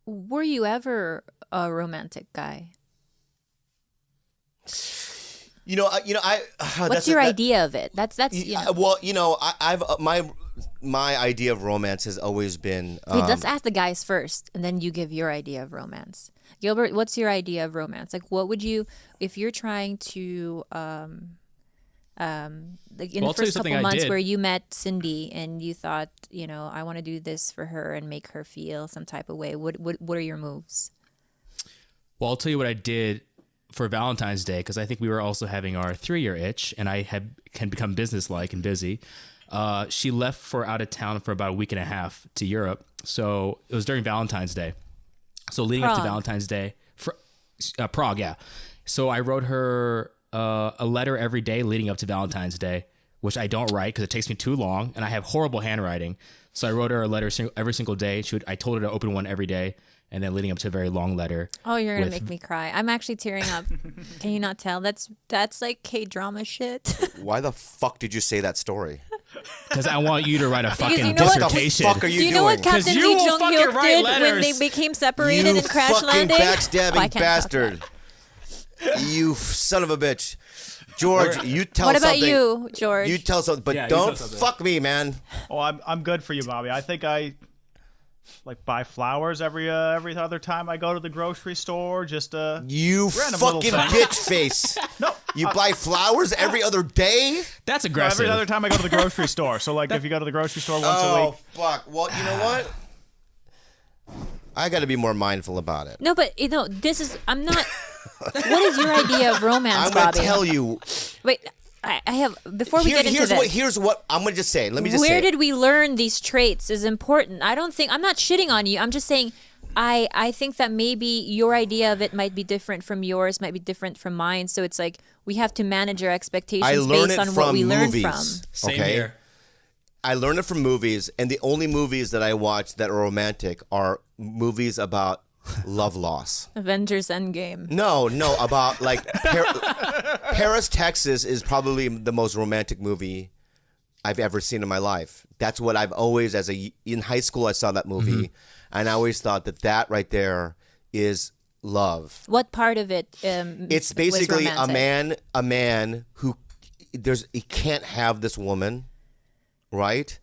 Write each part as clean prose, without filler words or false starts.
were you ever a romantic guy? What's your idea of it? That's. Well, I've my idea of romance has always been. Wait, let's ask the guys first, and then you give your idea of romance. Gilbert, what's your idea of romance? Like, what would you, if you're trying to, like in the first couple months where you met Cindy and you thought, I want to do this for her and make her feel some type of way. What are your moves? Well, I'll tell you what I did for Valentine's Day, because I think we were also having our 3-year itch, and I can become businesslike and busy. She left for out of town for about a week and a half to Europe. So it was during Valentine's Day. So leading up to Valentine's Day, Prague, yeah. So I wrote her a letter every day leading up to Valentine's Day, which I don't write because it takes me too long, and I have horrible handwriting. So I wrote her a letter every single day. I told her to open one every day, and then leading up to a very long letter. Oh, you're gonna make me cry. I'm actually tearing up. Can you not tell? That's like K-drama shit. Why the fuck did you say that story? Because I want you to write a fucking dissertation. What the fuck are you doing? Do you know what Captain Lee Jong-hyuk did when they became separated in Crash Landing? You fucking backstabbing bastard. You son of a bitch. George, you tell something. What about you, George? You tell something, but don't fuck me, man. Oh, I'm good for you, Bobby. I think I buy flowers every other time I go to the grocery store. Just you fucking bitch face. No, you buy flowers every other day. That's aggressive. Every other time I go to the grocery store. So if you go to the grocery store once a week. Oh fuck. Well, you know what? I got to be more mindful about it. No, but this is. I'm not. What is your idea of romance, Bobby? I'm going to tell you. Wait. I have, before we get into this. Here's what I'm going to just say. Let me just say. Where did we learn these traits is important. I'm not shitting on you. I'm just saying, I think that maybe your idea of it might be different from yours, might be different from mine. So it's like, we have to manage our expectations based on what we learn from. Same here. I learned it from movies, and the only movies that I watch that are romantic are movies about love loss. Avengers Endgame. No, about Paris, Texas is probably the most romantic movie I've ever seen in my life. That's what I've always, in high school, I saw that movie, and I always thought that right there is love. What part of it? It's basically a man who he can't have this woman, right?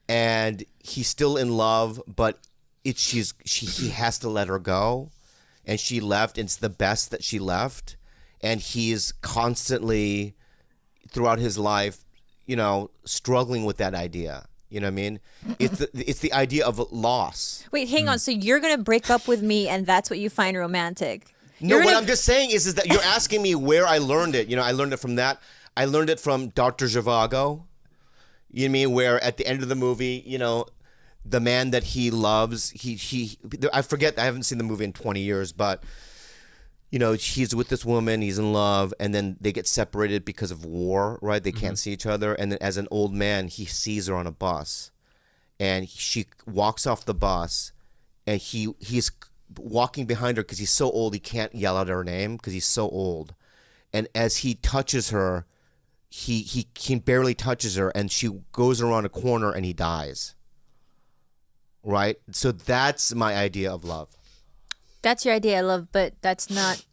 And he's still in love, but he has to let her go, and she left, and it's the best that she left, and he's constantly throughout his life, struggling with that idea. You know what I mean? It's the idea of loss. Wait, hang on. So you're gonna break up with me, and that's what you find romantic? No, what I'm just saying is that you're asking me where I learned it. I learned it from that. I learned it from Dr. Zhivago. You know what I mean? Where at the end of the movie, the man that he loves, I forget, I haven't seen the movie in 20 years, but, he's with this woman, he's in love, and then they get separated because of war, right? They can't see each other. And then as an old man, he sees her on a bus, and she walks off the bus, and he's walking behind her because he's so old, he can't yell out her name because he's so old. And as he touches her, he barely touches her, and she goes around a corner and he dies. Right? So that's my idea of love. That's your idea of love, but that's not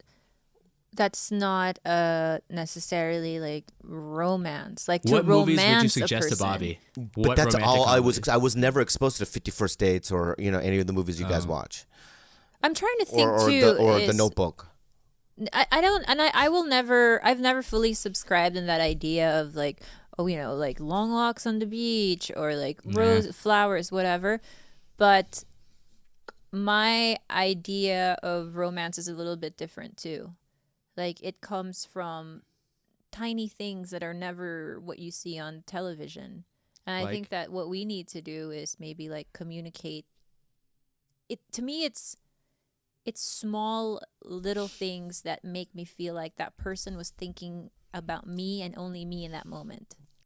necessarily like romance. Like to what movies would you romance a suggest to person. Bobby? But that's all I was never exposed to 50 First Dates or any of the movies you guys watch. I'm trying to think or The Notebook. I don't, and I will never. I've never fully subscribed in that idea of like, like long walks on the beach or like rose flowers, whatever. But my idea of romance is a little bit different too. Like it comes from tiny things that are never what you see on television. And I think that what we need to do is maybe like communicate. To me, it's small little things that make me feel like that person was thinking about me and only me in that moment.